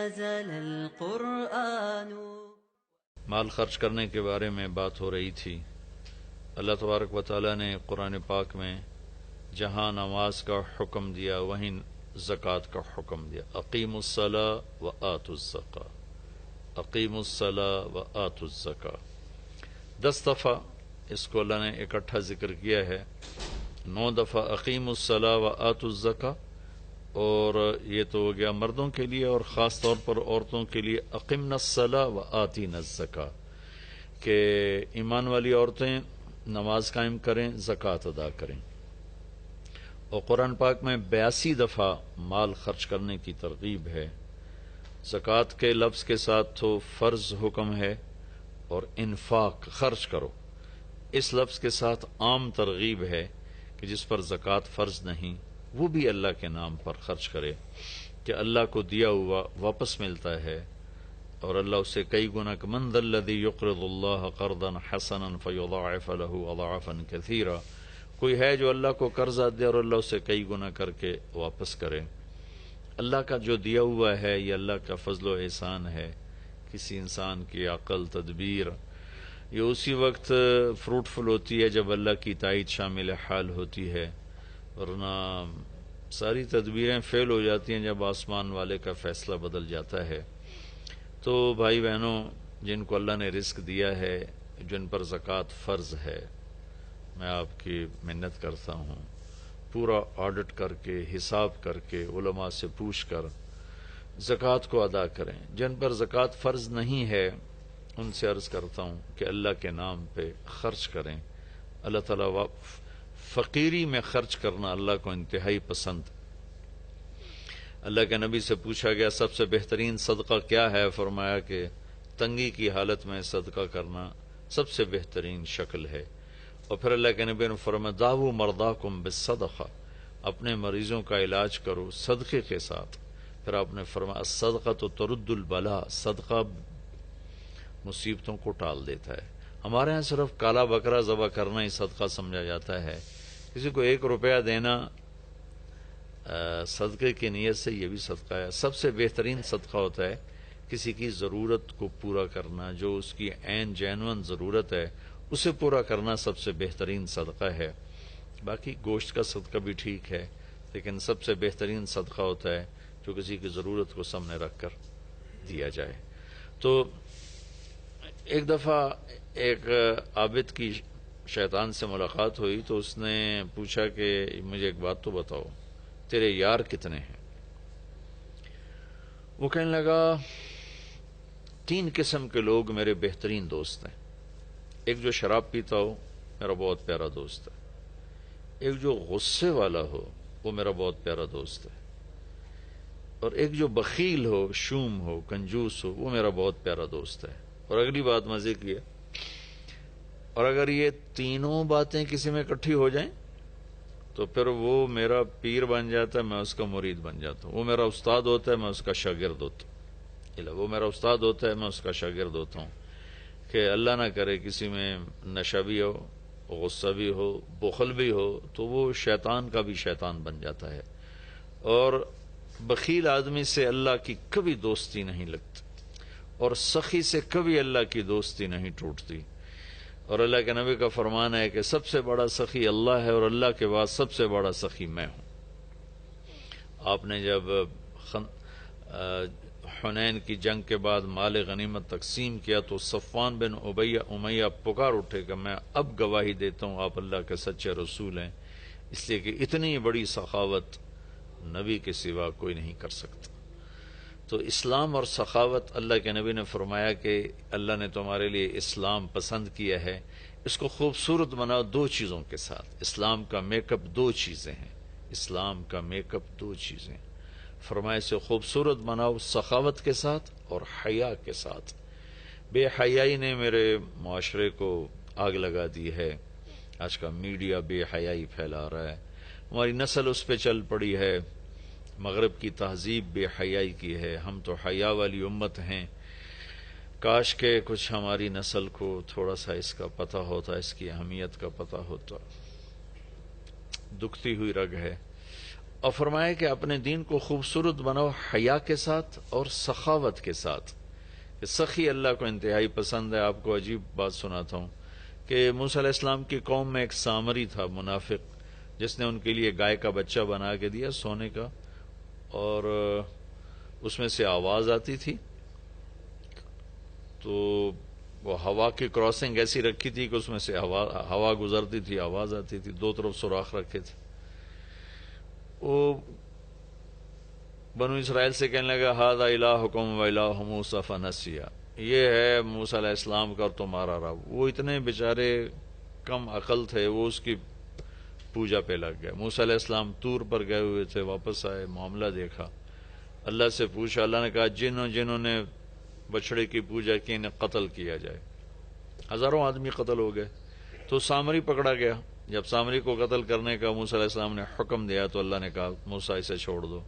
نزل القرآن. مال خرچ کرنے کے بارے میں بات ہو رہی تھی. اللہ تبارک و تعالیٰ نے قرآن پاک میں جہاں نماز کا حکم دیا وہیں زکوٰۃ کا حکم دیا. اقیموا الصلاۃ وآتوا الزکاۃ، اقیموا الصلاۃ وآتوا الزکاۃ. 10 دفعہ اس کو اللہ نے اکٹھا ذکر کیا ہے. 9 دفعہ اقیموا الصلاۃ وآتوا الزکاۃ، اور یہ تو ہو گیا مردوں کے لیے، اور خاص طور پر عورتوں کے لیے اقمنا الصلاۃ وآتینا الزکاۃ، کہ ایمان والی عورتیں نماز قائم کریں، زکوٰۃ ادا کریں. اور قرآن پاک میں 82 دفعہ مال خرچ کرنے کی ترغیب ہے. زکوٰۃ کے لفظ کے ساتھ تو فرض حکم ہے، اور انفاق خرچ کرو اس لفظ کے ساتھ عام ترغیب ہے کہ جس پر زکوٰۃ فرض نہیں وہ بھی اللہ کے نام پر خرچ کرے، کہ اللہ کو دیا ہوا واپس ملتا ہے، اور اللہ اسے کئی گنا. من ذا الذی یقرض اللہ قرضا حسنا فیضاعف له اضعافا کثیرا، کوئی ہے جو اللہ کو قرضہ دے اور اللہ اسے کئی گنا کر کے واپس کرے. اللہ کا جو دیا ہوا ہے یہ اللہ کا فضل و احسان ہے. کسی انسان کی عقل، تدبیر یہ اسی وقت فروٹفل ہوتی ہے جب اللہ کی تائید شامل حال ہوتی ہے، ورنہ ساری تدبیریں فیل ہو جاتی ہیں جب آسمان والے کا فیصلہ بدل جاتا ہے. تو بھائی بہنوں، جن کو اللہ نے رزق دیا ہے، جن پر زکوٰۃ فرض ہے، میں آپ کی منت کرتا ہوں پورا آڈٹ کر کے، حساب کر کے، علماء سے پوچھ کر زکوٰۃ کو ادا کریں. جن پر زکوٰۃ فرض نہیں ہے ان سے عرض کرتا ہوں کہ اللہ کے نام پہ خرچ کریں. اللہ تعالیٰ فقیری میں خرچ کرنا اللہ کو انتہائی پسند. اللہ کے نبی سے پوچھا گیا سب سے بہترین صدقہ کیا ہے؟ فرمایا کہ تنگی کی حالت میں صدقہ کرنا سب سے بہترین شکل ہے. اور پھر اللہ کے نبی نے فرمایا داؤ مرداکم بالصدقہ، اپنے مریضوں کا علاج کرو صدقے کے ساتھ. پھر آپ نے فرمایا الصدقۃ ترد البلاء، صدقہ مصیبتوں کو ٹال دیتا ہے. ہمارے ہاں صرف کالا بکرا ذبح کرنا ہی صدقہ سمجھا جاتا ہے. کسی کو 1 روپیہ دینا صدقے کی نیت سے یہ بھی صدقہ ہے. سب سے بہترین صدقہ ہوتا ہے کسی کی ضرورت کو پورا کرنا، جو اس کی عین جینون ضرورت ہے اسے پورا کرنا سب سے بہترین صدقہ ہے. باقی گوشت کا صدقہ بھی ٹھیک ہے، لیکن سب سے بہترین صدقہ ہوتا ہے جو کسی کی ضرورت کو سامنے رکھ کر دیا جائے. تو ایک دفعہ ایک عابد کی شیطان سے ملاقات ہوئی تو اس نے پوچھا کہ مجھے ایک بات تو بتاؤ، تیرے یار کتنے ہیں؟ وہ کہنے لگا 3 قسم کے لوگ میرے بہترین دوست ہیں. ایک جو شراب پیتا ہو میرا بہت پیارا دوست ہے، ایک جو غصے والا ہو وہ میرا بہت پیارا دوست ہے، اور ایک جو بخیل ہو، شوم ہو، کنجوس ہو وہ میرا بہت پیارا دوست ہے. اور اگلی بات مزے کی ہے، اور اگر یہ تینوں باتیں کسی میں اکٹھی ہو جائیں تو پھر وہ میرا پیر بن جاتا ہے، میں اس کا مرید بن جاتا ہوں. وہ میرا استاد ہوتا ہے، میں اس کا شاگرد ہوتا ہوں. وہ میرا استاد ہوتا ہے، میں اس کا شاگرد ہوتا ہوں. کہ اللہ نہ کرے کسی میں نشہ بھی ہو، غصہ بھی ہو، بخل بھی ہو، تو وہ شیطان کا بھی شیطان بن جاتا ہے. اور بخیل آدمی سے اللہ کی کبھی دوستی نہیں لگتی، اور سخی سے کبھی اللہ کی دوستی نہیں ٹوٹتی. اور اللہ کے نبی کا فرمان ہے کہ سب سے بڑا سخی اللہ ہے، اور اللہ کے بعد سب سے بڑا سخی میں ہوں. آپ نے جب حنین کی جنگ کے بعد مال غنیمت تقسیم کیا تو صفوان بن امیہ پکار اٹھے کہ میں اب گواہی دیتا ہوں آپ اللہ کے سچے رسول ہیں، اس لیے کہ اتنی بڑی سخاوت نبی کے سوا کوئی نہیں کر سکتا. تو اسلام اور سخاوت، اللہ کے نبی نے فرمایا کہ اللہ نے تمہارے لیے اسلام پسند کیا ہے، اس کو خوبصورت بناؤ 2 چیزوں کے ساتھ. اسلام کا میک اپ 2 چیزیں ہیں، اسلام کا میک اپ 2 چیزیں. فرمائے سے خوبصورت بناؤ سخاوت کے ساتھ اور حیا کے ساتھ. بے حیائی نے میرے معاشرے کو آگ لگا دی ہے. آج کا میڈیا بے حیائی پھیلا رہا ہے، ہماری نسل اس پہ چل پڑی ہے. مغرب کی تہذیب بے حیائی کی ہے، ہم تو حیا والی امت ہیں. کاش کہ کچھ ہماری نسل کو تھوڑا سا اس کا پتہ ہوتا، اس کی اہمیت کا پتہ ہوتا. دکھتی ہوئی رگ ہے. اور فرمایا کہ اپنے دین کو خوبصورت بناؤ حیا کے ساتھ اور سخاوت کے ساتھ. کہ سخی اللہ کو انتہائی پسند ہے. آپ کو عجیب بات سناتا ہوں کہ موسیٰ علیہ السلام کی قوم میں ایک سامری تھا منافق، جس نے ان کے لیے گائے کا بچہ بنا کے دیا سونے کا، اور اس میں سے آواز آتی تھی. تو وہ ہوا کی کراسنگ ایسی رکھی تھی کہ اس میں سے ہوا گزرتی تھی، آواز آتی تھی، دو طرف سوراخ رکھے تھے. وہ بنو اسرائیل سے کہنے لگا ھذا الہکم و الہ موسیٰ فنسیٰ، یہ ہے موسیٰ علیہ السلام کا اور تمہارا رب. وہ اتنے بیچارے کم عقل تھے، وہ اس کی پوجا پہ لگ گئے. موسیٰ علیہ السلام طور پر گئے ہوئے تھے، واپس آئے، معاملہ دیکھا، اللہ سے پوچھا. اللہ نے کہا جنہوں نے بچڑے کی پوجا کی انہیں قتل کیا جائے. ہزاروں آدمی قتل ہو گئے. تو سامری پکڑا گیا. جب سامری کو قتل کرنے کا موسیٰ علیہ السلام نے حکم دیا تو اللہ نے کہا موسیٰ اسے چھوڑ دو.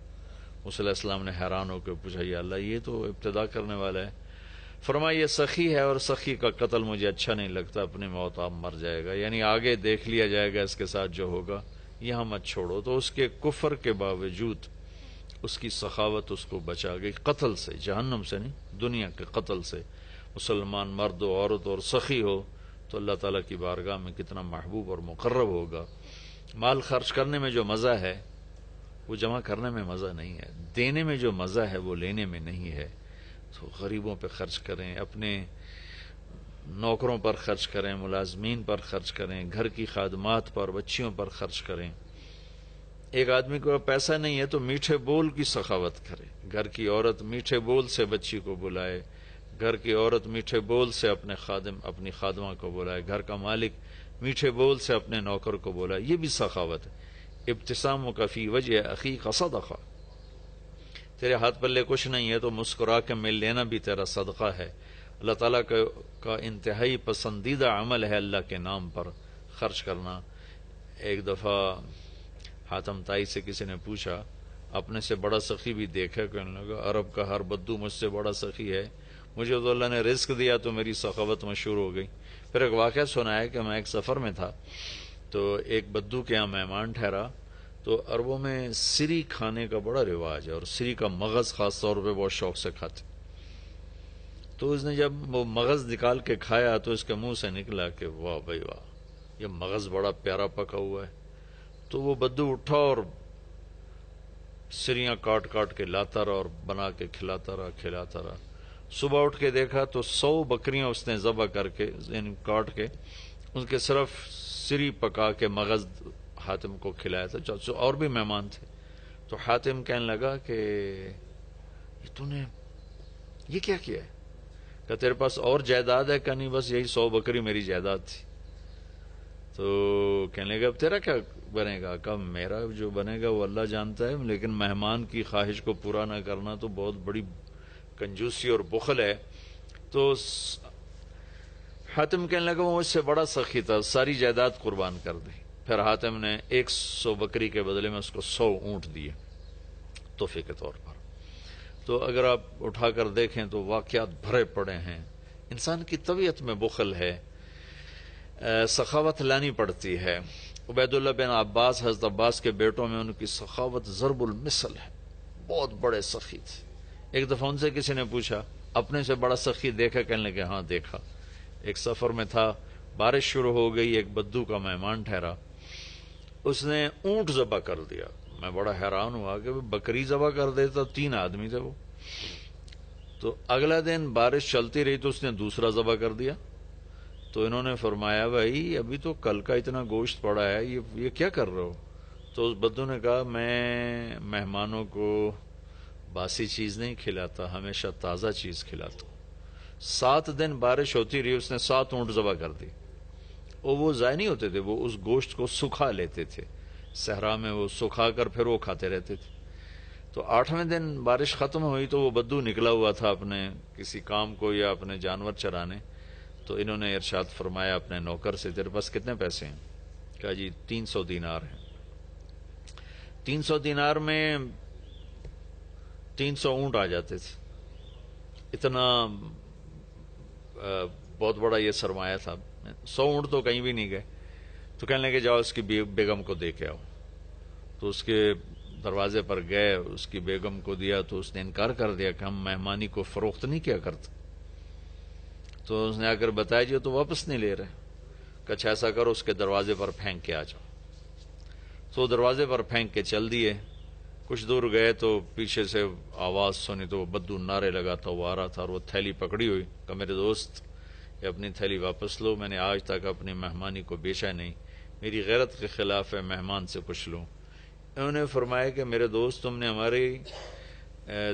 موسیٰ علیہ السلام نے حیران ہو کے پوچھا یا اللہ یہ تو ابتدا کرنے والا ہے. فرمایا یہ سخی ہے اور سخی کا قتل مجھے اچھا نہیں لگتا، اپنی موت آپ مر جائے گا، یعنی آگے دیکھ لیا جائے گا اس کے ساتھ جو ہوگا، یہاں مت چھوڑو. تو اس کے کفر کے باوجود اس کی سخاوت اس کو بچا گئی قتل سے، جہنم سے نہیں، دنیا کے قتل سے. مسلمان مرد و عورت اور سخی ہو تو اللہ تعالیٰ کی بارگاہ میں کتنا محبوب اور مقرب ہوگا. مال خرچ کرنے میں جو مزہ ہے وہ جمع کرنے میں مزہ نہیں ہے. دینے میں جو مزہ ہے وہ لینے میں نہیں ہے. تو غریبوں پہ خرچ کریں، اپنے نوکروں پر خرچ کریں، ملازمین پر خرچ کریں، گھر کی خادمات پر، بچیوں پر خرچ کریں. ایک آدمی کو پیسہ نہیں ہے تو میٹھے بول کی سخاوت کرے. گھر کی عورت میٹھے بول سے بچی کو بلائے، گھر کی عورت میٹھے بول سے اپنی خادمہ کو بلائے، گھر کا مالک میٹھے بول سے اپنے نوکر کو بلائے. یہ بھی سخاوت ہے. ابتسامک فی وجہ اخیک صدقہ، تیرے ہاتھ پلے کچھ نہیں ہے تو مسکرا کے مل لینا بھی تیرا صدقہ ہے. اللہ تعالیٰ کا انتہائی پسندیدہ عمل ہے اللہ کے نام پر خرچ کرنا. ایک دفعہ حاتم تائی سے کسی نے پوچھا اپنے سے بڑا سخی بھی دیکھا؟ کہنے لگا عرب کا ہر بدو مجھ سے بڑا سخی ہے، مجھے تو اللہ نے رزق دیا تو میری سخاوت مشہور ہو گئی. پھر ایک واقعہ سنا ہے کہ میں ایک سفر میں تھا تو ایک بدو کے یہاں مہمان ٹھہرا. تو عربوں میں سری کھانے کا بڑا رواج ہے اور سری کا مغز خاص طور پہ بہت شوق سے کھاتے. تو اس نے جب وہ مغز نکال کے کھایا تو اس کے منہ سے نکلا کہ واہ بھائی واہ، یہ مغز بڑا پیارا پکا ہوا ہے. تو وہ بدو اٹھا اور سریاں کاٹ کاٹ کے لاتا رہا اور بنا کے کھلاتا رہا. صبح اٹھ کے دیکھا تو 100 بکریاں اس نے ذبح کر کے یعنی کاٹ کے ان کے صرف سری پکا کے مغز حاتم کو کھلایا تھا. اور بھی مہمان تھے. تو حاتم کہنے لگا کہ تو نے یہ کیا ہے؟ کہ تیرے پاس اور جائیداد ہے؟ کہ نہیں بس یہی 100 بکری میری جائیداد تھی. تو کہنے لگا اب تیرا کیا بنے گا؟ کہ میرا جو بنے گا وہ اللہ جانتا ہے، لیکن مہمان کی خواہش کو پورا نہ کرنا تو بہت بڑی کنجوسی اور بخل ہے. تو حاتم کہنے لگا وہ مجھ سے بڑا سخی تھا، ساری جائیداد قربان کر دی. پھر حاتم نے 100 بکری کے بدلے میں اس کو 100 اونٹ دیے تحفے کے طور پر. تو اگر آپ اٹھا کر دیکھیں تو واقعات بھرے پڑے ہیں. انسان کی طبیعت میں بخل ہے، سخاوت لانی پڑتی ہے. عبید اللہ بن عباس، حضرت عباس کے بیٹوں میں ان کی سخاوت ضرب المثل ہے، بہت بڑے سخی تھے. ایک دفعہ ان سے کسی نے پوچھا اپنے سے بڑا سخی دیکھا؟ کہنے لگے ہاں دیکھا. ایک سفر میں تھا، بارش شروع ہو گئی، ایک بدو کا مہمان ٹھہرا، اس نے اونٹ ذبح کر دیا. میں بڑا حیران ہوا کہ بکری ذبح کر دیتا. 3 آدمی تھے وہ. تو اگلا دن بارش چلتی رہی تو اس نے دوسرا ذبح کر دیا. تو انہوں نے فرمایا بھائی ابھی تو کل کا اتنا گوشت پڑا ہے، یہ کیا کر رہے ہو؟ تو اس بدو نے کہا میں مہمانوں کو باسی چیز نہیں کھلاتا، ہمیشہ تازہ چیز کھلاتا ہوں. 7 دن بارش ہوتی رہی، اس نے 7 اونٹ ذبح کر دی. اور وہ ضائع نہیں ہوتے تھے، وہ اس گوشت کو سکھا لیتے تھے صحرا میں، وہ سکھا کر پھر وہ کھاتے رہتے تھے. تو 8ویں دن بارش ختم ہوئی تو وہ بدو نکلا ہوا تھا اپنے کسی کام کو یا اپنے جانور چرانے. تو انہوں نے ارشاد فرمایا اپنے نوکر سے تیرے پاس کتنے پیسے ہیں؟ کہا جی 300 دینار ہیں. 300 دینار میں 300 اونٹ آ جاتے تھے. اتنا بہت بڑا یہ سرمایہ تھا. 100 اونٹ تو کہیں بھی نہیں گئے. تو کہنے لگے جاؤ اس کی بیگم کو دے کے آؤ. تو اس کے دروازے پر گئے، اس کی بیگم کو دیا تو اس نے انکار کر دیا کہ ہم مہمانی کو فروخت نہیں کیا کرتے. تو اس نے آ کر بتایا جی تو واپس نہیں لے رہے. کچھ ایسا کرو اس کے دروازے پر پھینک کے آ جاؤ. تو دروازے پر پھینک کے چل دیے. کچھ دور گئے تو پیچھے سے آواز سنی تو وہ بدو نعرے لگاتا ہوا آ رہا تھا، اور وہ تھیلی پکڑی ہوئی کہ میرے دوست یہ اپنی تھیلی واپس لو، میں نے آج تک اپنی مہمانی کو بیچا نہیں، میری غیرت کے خلاف ہے مہمان سے کچھ لوں. انہوں نے فرمایا کہ میرے دوست تم نے ہماری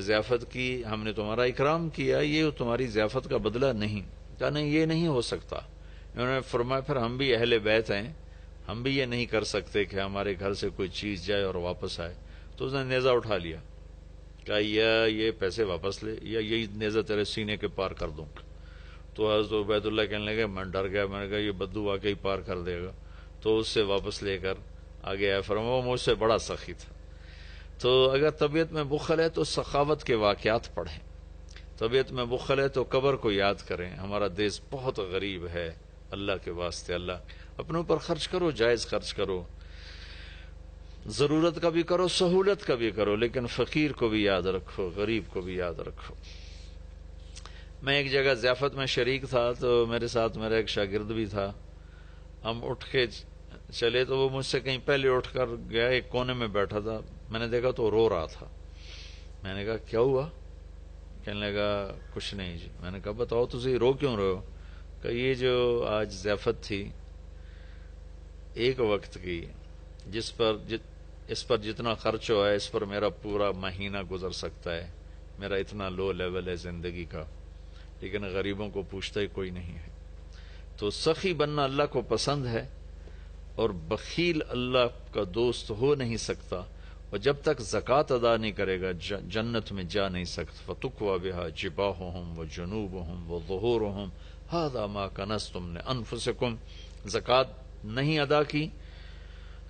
ضیافت کی، ہم نے تمہارا اکرام کیا، یہ تمہاری ضیافت کا بدلہ نہیں. کہا نہیں یہ نہیں ہو سکتا. انہوں نے فرمایا پھر ہم بھی اہل بیت ہیں، ہم بھی یہ نہیں کر سکتے کہ ہمارے گھر سے کوئی چیز جائے اور واپس آئے. تو اس نے نیزہ اٹھا لیا، کہا یا یہ پیسے واپس لے یا یہی نیزہ تیرے سینے کے پار کر دوں. تو حضرت عبید اللہ کہنے لگے میں ڈر گیا، میں نے کہا یہ بدو واقعی پار کر دے گا. تو اس سے واپس لے کر آگے آیا. فرمایا وہ مجھ سے بڑا سخی تھا. تو اگر طبیعت میں بخل ہے تو سخاوت کے واقعات پڑھیں، طبیعت میں بخل ہے تو قبر کو یاد کریں. ہمارا دیش بہت غریب ہے، اللہ کے واسطے اللہ اپنے اوپر خرچ کرو، جائز خرچ کرو، ضرورت کا بھی کرو، سہولت کا بھی کرو، لیکن فقیر کو بھی یاد رکھو، غریب کو بھی یاد رکھو. میں ایک جگہ ضیافت میں شریک تھا تو میرے ساتھ میرا ایک شاگرد بھی تھا. ہم اٹھ کے چلے تو وہ مجھ سے کہیں پہلے اٹھ کر گیا، ایک کونے میں بیٹھا تھا. میں نے دیکھا تو رو رہا تھا. میں نے کہا کیا ہوا؟ کہنے لگا کچھ نہیں جی. میں نے کہا بتاؤ تجھے رو کیوں رہے ہو؟ کہ یہ جو آج ضیافت تھی ایک وقت کی، اس پر جتنا خرچ ہوا ہے اس پر میرا پورا مہینہ گزر سکتا ہے، میرا اتنا لو لیول ہے زندگی کا، لیکن غریبوں کو پوچھتا ہی کوئی نہیں ہے. تو سخی بننا اللہ کو پسند ہے، اور بخیل اللہ کا دوست ہو نہیں سکتا، اور جب تک زکوٰۃ ادا نہیں کرے گا جنت میں جا نہیں سکتا. فَتُقْوَى بِهَا جِبَاهُهُمْ وَجُنُوبُهُمْ وَظُهُورُهُمْ هَذَا مَا كَنَزْتُمْ لِأَنفُسِكُمْ. زکوٰۃ نہیں ادا کی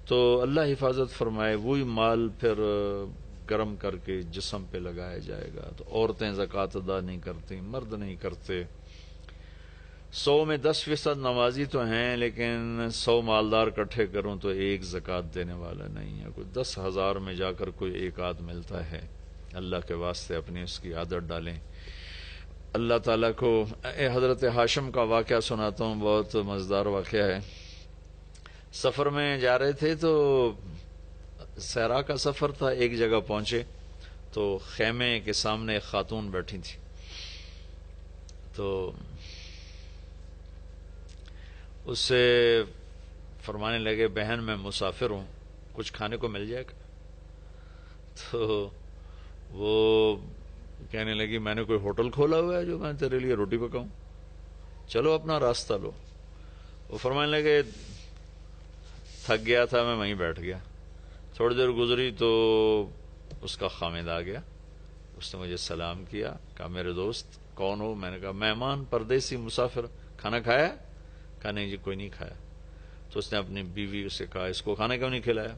تو اللہ حفاظت فرمائے وہی مال پھر گرم کر کے جسم پہ لگایا جائے گا. تو عورتیں زکوٰۃ ادا نہیں کرتی، مرد نہیں کرتے. 100 میں 10% نمازی تو ہیں، لیکن 100 مالدار اکٹھے کروں تو ایک زکوٰۃ دینے والا نہیں ہے. کوئی 10,000 میں جا کر کوئی ایک آدھ ملتا ہے. اللہ کے واسطے اپنی اس کی عادت ڈالیں. اللہ تعالیٰ کو حضرت ہاشم کا واقعہ سناتا ہوں، بہت مزیدار واقعہ ہے. سفر میں جا رہے تھے تو صحرا کا سفر تھا. ایک جگہ پہنچے تو خیمے کے سامنے ایک خاتون بیٹھی تھی. تو اس سے فرمانے لگے بہن میں مسافر ہوں، کچھ کھانے کو مل جائے گا؟ تو وہ کہنے لگی میں نے کوئی ہوٹل کھولا ہوا ہے جو میں تیرے لیے روٹی پکاؤں، چلو اپنا راستہ لو. وہ فرمانے لگے تھک گیا تھا میں وہیں بیٹھ گیا. تھوڑی دیر گزری تو اس کا خامد آ گیا. اس نے مجھے سلام کیا، کہا میرے دوست کون ہو؟ میں نے کہا مہمان، پردیسی، مسافر. کھانا کھایا؟ کہا نہیں جی کوئی نہیں کھایا. تو اس نے اپنی بیوی سے کہا اس کو کھانا کیوں نہیں کھلایا؟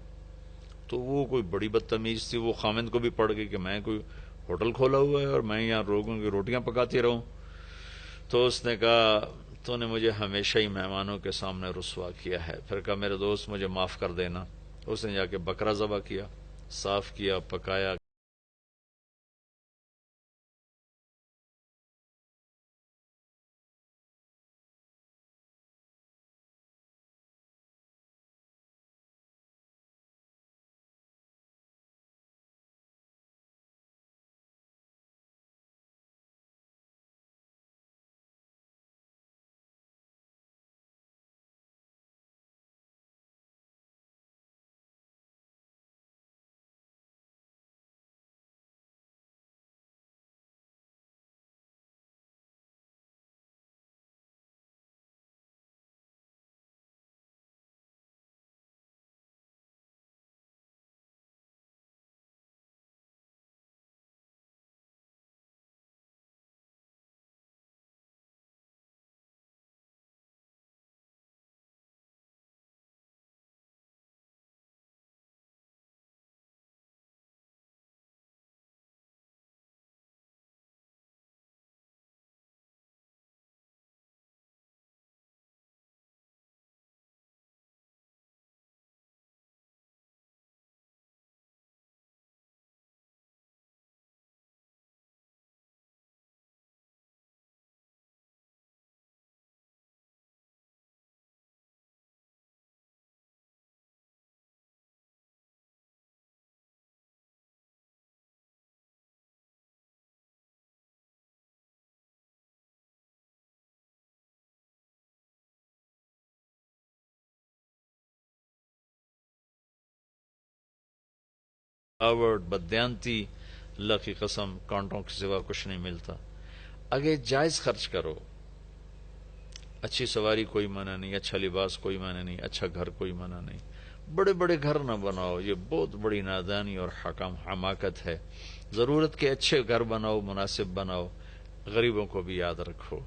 تو وہ کوئی بڑی بدتمیز تھی، وہ خامد کو بھی پڑ گئی کہ میں کوئی ہوٹل کھولا ہوا ہے اور میں یہاں لوگوں کی روٹیاں پکاتی رہوں. تو اس نے کہا تو نے مجھے ہمیشہ ہی مہمانوں کے سامنے رسوا کیا ہے. پھر کہا میرے دوست مجھے معاف کر دینا. اس نے جا کے بکرا ذبح کیا، صاف کیا، پکایا. آورڈ بددیانتی، اللہ کی قسم کانٹوں کے سوا کچھ نہیں ملتا۔ اگے جائز خرچ کرو، اچھی سواری کوئی منع نہیں، اچھا لباس کوئی منع نہیں، اچھا گھر کوئی منع نہیں، بڑے بڑے گھر نہ بناؤ، یہ بہت بڑی نادانی اور حماقت ہے۔ ضرورت کے اچھے گھر بناؤ، مناسب بناؤ، غریبوں کو بھی یاد رکھو،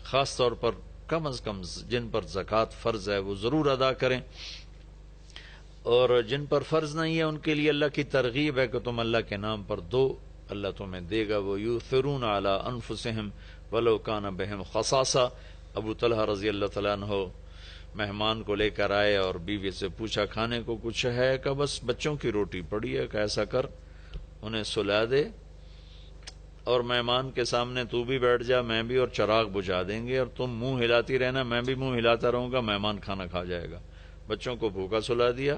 خاص طور پر کم از کم جن پر زکوٰۃ فرض ہے وہ ضرور ادا کریں، اور جن پر فرض نہیں ہے ان کے لیے اللہ کی ترغیب ہے کہ تم اللہ کے نام پر دو، اللہ تمہیں دے گا۔ وَيُؤْثِرُونَ عَلَىٰ أَنفُسِهِمْ وَلَوْ كَانَ بِهِمْ خَصَاصَةٌ۔ ابو طلحہ رضی اللہ تعالیٰ عنہ مہمان کو لے کر آئے اور بیوی سے پوچھا کھانے کو کچھ ہے؟ کہ بس بچوں کی روٹی پڑی ہے، کہ ایسا کر انہیں سلا دے اور مہمان کے سامنے تو بھی بیٹھ جا، میں بھی، اور چراغ بجھا دیں گے اور تم منہ ہلاتی رہنا، میں بھی منہ ہلاتا رہوں گا، مہمان کھانا کھا جائے گا۔ بچوں کو بھوکا سلا دیا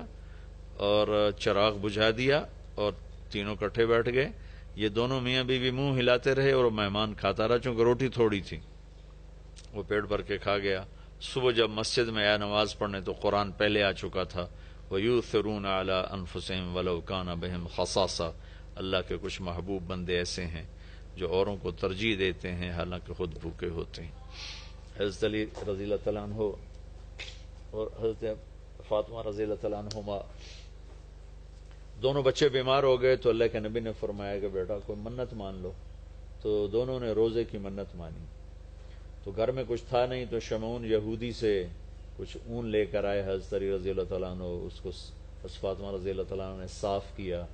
اور چراغ بجھا دیا اور تینوں کٹھے بیٹھ گئے۔ یہ دونوں میاں بیوی منہ ہلاتے رہے اور مہمان کھاتا رہا، چونکہ روٹی تھوڑی تھی، وہ پیٹ بھر کے کھا گیا۔ صبح جب مسجد میں آیا نماز پڑھنے تو قرآن پہلے آ چکا تھا، وَيُؤْثِرُونَ عَلَىٰ أَنفُسِهِمْ وَلَوْ كَانَ بِهِمْ خَصَاصَةٌ۔ اللہ کے کچھ محبوب بندے ایسے ہیں جو اوروں کو ترجیح دیتے ہیں حالانکہ خود بھوکے ہوتے ہیں۔ حضرت علی رضی اللہ تعالیٰ عنہ اور حضرت فاطمہ رضی اللہ تعالیٰ عنہما دونوں بچے بیمار ہو گئے تو اللہ کے نبی نے فرمایا کہ بیٹا کوئی منت مان لو، تو دونوں نے روزے کی منت مانی۔ تو گھر میں کچھ تھا نہیں تو شمعون یہودی سے کچھ اون لے کر آئے حضرت علی رضی اللہ تعالیٰ عنہ، اس کو حضرت فاطمہ رضی اللہ تعالیٰ عنہ نے صاف کیا،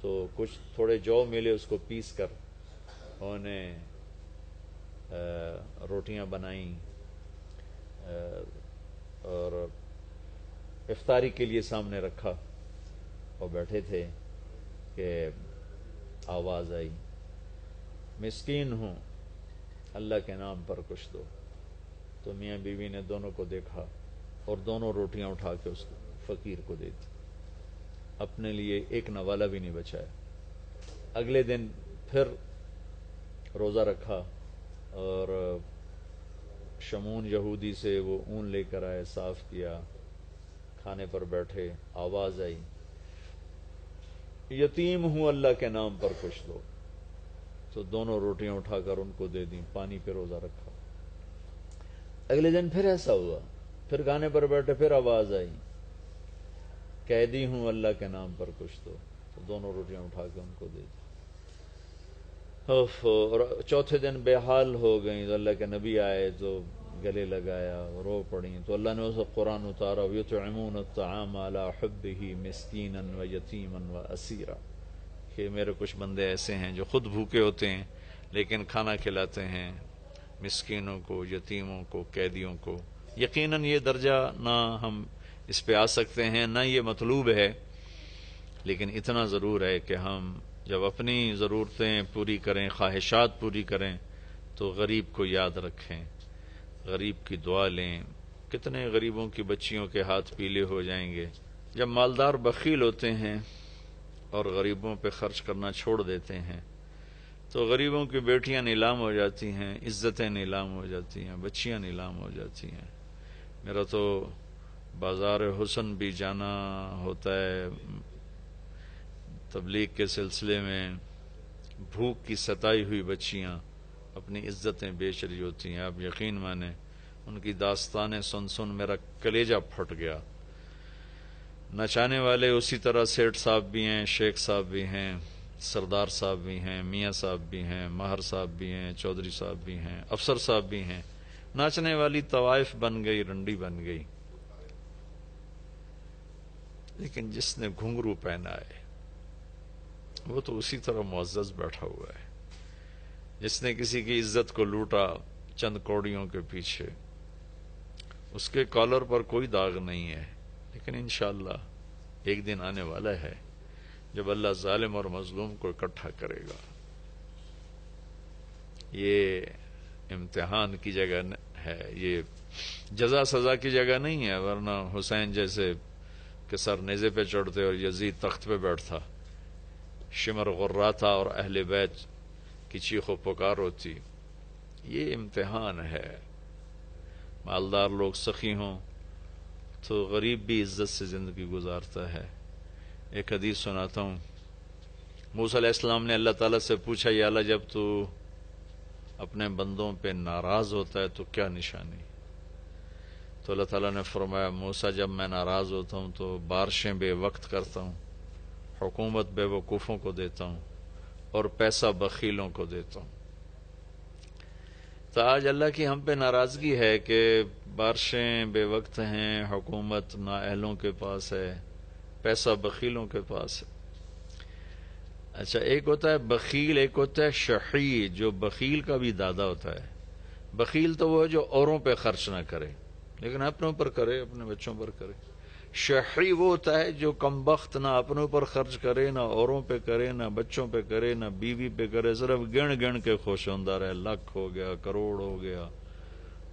تو کچھ تھوڑے جو ملے اس کو پیس کر انہیں روٹیاں بنائیں اور افطاری کے لیے سامنے رکھا، اور بیٹھے تھے کہ آواز آئی مسکین ہوں اللہ کے نام پر کچھ دو۔ تو میاں بیوی نے دونوں کو دیکھا اور دونوں روٹیاں اٹھا کے اس فقیر کو دے دی، اپنے لیے ایک نوالا بھی نہیں بچایا۔ اگلے دن پھر روزہ رکھا اور شمعون یہودی سے وہ اون لے کر آئے، صاف کیا، کھانے پر بیٹھے، آواز آئی یتیم ہوں اللہ کے نام پر کچھ دو، تو دونوں روٹیاں اٹھا کر ان کو دے دیں، پانی پہ روزہ رکھا۔ اگلے دن پھر ایسا ہوا، پھر کھانے پر بیٹھے، پھر آواز آئی قیدی ہوں اللہ کے نام پر کچھ دو، تو دونوں روٹیاں اٹھا کے ان کو دے دی۔ اور چوتھے دن بے حال ہو گئیں تو اللہ کے نبی آئے تو گلے لگایا، رو پڑیں، تو اللہ نے اسے قرآن اتارا وَيُطْعِمُونَ الطَّعَامَ عَلَىٰ حُبِّهِ مِسْكِينًا وَيَتِيمًا وَأَسِيرًا، کہ میرے کچھ بندے ایسے ہیں جو خود بھوکے ہوتے ہیں لیکن کھانا کھلاتے ہیں مسکینوں کو، یتیموں کو، قیدیوں کو۔ یقیناً یہ درجہ نہ ہم اس پہ آ سکتے ہیں، نہ یہ مطلوب ہے، لیکن اتنا ضرور ہے کہ ہم جب اپنی ضرورتیں پوری کریں، خواہشات پوری کریں، تو غریب کو یاد رکھیں، غریب کی دعا لیں۔ کتنے غریبوں کی بچیوں کے ہاتھ پیلے ہو جائیں گے جب مالدار بخیل ہوتے ہیں اور غریبوں پہ خرچ کرنا چھوڑ دیتے ہیں، تو غریبوں کی بیٹیاں نیلام ہو جاتی ہیں، عزتیں نیلام ہو جاتی ہیں، بچیاں نیلام ہو جاتی ہیں۔ میرا تو بازار حسن بھی جانا ہوتا ہے تبلیغ کے سلسلے میں، بھوک کی ستائی ہوئی بچیاں اپنی عزتیں بیچ رہی ہوتی ہیں۔ آپ یقین مانیں ان کی داستانیں سن سن میرا کلیجہ پھٹ گیا۔ نچانے والے اسی طرح سیٹھ صاحب بھی ہیں، شیخ صاحب بھی ہیں، سردار صاحب بھی ہیں، میاں صاحب بھی ہیں، ماہر صاحب بھی ہیں، چودھری صاحب بھی ہیں، افسر صاحب بھی ہیں۔ ناچنے والی طوائف بن گئی، رنڈی بن گئی، لیکن جس نے گھنگرو پہنا ہے وہ تو اسی طرح معزز بیٹھا ہوا ہے۔ جس نے کسی کی عزت کو لوٹا چند کوڑیوں کے پیچھے، اس کے کالر پر کوئی داغ نہیں ہے، لیکن انشاءاللہ ایک دن آنے والا ہے جب اللہ ظالم اور مظلوم کو اکٹھا کرے گا۔ یہ امتحان کی جگہ ہے، یہ جزا سزا کی جگہ نہیں ہے، ورنہ حسین جیسے کہ سر نیزے پہ چڑھتے اور یزید تخت پہ بیٹھتا، شمر غراتا اور اہل بیت کی چیخ و پکار ہوتی۔ یہ امتحان ہے، مالدار لوگ سخی ہوں تو غریب بھی عزت سے زندگی گزارتا ہے۔ ایک حدیث سناتا ہوں، موسیٰ علیہ السلام نے اللہ تعالیٰ سے پوچھا یا اللہ جب تو اپنے بندوں پہ ناراض ہوتا ہے تو کیا نشانی؟ تو اللہ تعالیٰ نے فرمایا موسیٰ جب میں ناراض ہوتا ہوں تو بارشیں بے وقت کرتا ہوں، حکومت بے وقوفوں کو دیتا ہوں اور پیسہ بخیلوں کو دیتا ہوں۔ تو آج اللہ کی ہم پہ ناراضگی ہے کہ بارشیں بے وقت ہیں، حکومت نااہلوں کے پاس ہے، پیسہ بخیلوں کے پاس ہے۔ اچھا، ایک ہوتا ہے بخیل، ایک ہوتا ہے شحیح، جو بخیل کا بھی دادا ہوتا ہے۔ بخیل تو وہ ہے جو اوروں پہ خرچ نہ کرے لیکن اپنے اوپر کرے، اپنے بچوں پر کرے۔ شحیح وہ ہوتا ہے جو کم بخت، نہ اپنے اوپر خرچ کرے، نہ اوروں پہ کرے، نہ بچوں پہ کرے، نہ بیوی پہ کرے، صرف گن گن کے خوش ہوندہ رہے، لاکھ ہو گیا، کروڑ ہو گیا،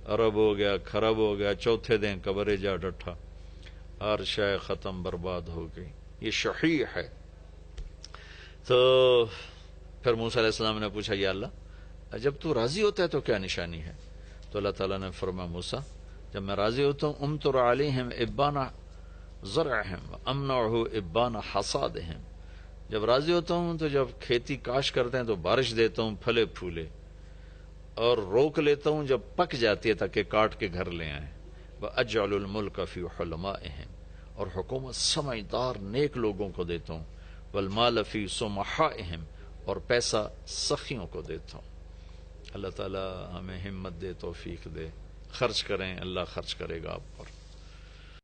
ارب ہو گیا، خرب ہو گیا، چوتھے دن قبرے جا ڈٹھا، ہر شے ختم برباد ہو گئی۔ یہ شحیح ہے۔ تو پھر موسیٰ علیہ السلام نے پوچھا یا اللہ جب تو راضی ہوتا ہے تو کیا نشانی ہے؟ تو اللہ تعالیٰ نے فرمایا موسیٰ جب میں راضی ہوتا ہوں امطر علیہم ابان زرعہم وامنعہ ابان حصادہم، جب راضی ہوتا ہوں تو جب کھیتی کاش کرتے ہیں تو بارش دیتا ہوں پھلے پھولے، اور روک لیتا ہوں جب پک جاتی ہے تاکہ کاٹ کے گھر لے آئیں۔ وَأَجْعَلُ الْمُلْكَ فِي حُلَمَائِهِمْ، اور حکومت سمجھدار نیک لوگوں کو دیتا ہوں۔ وَالْمَالَ فِي سُمَحَائِهِمْ، اور پیسہ سخیوں کو دیتا ہوں۔ اللہ تعالی ہمیں ہمت دے، توفیق دے، خرچ کریں، اللہ خرچ کرے گا آپ کو۔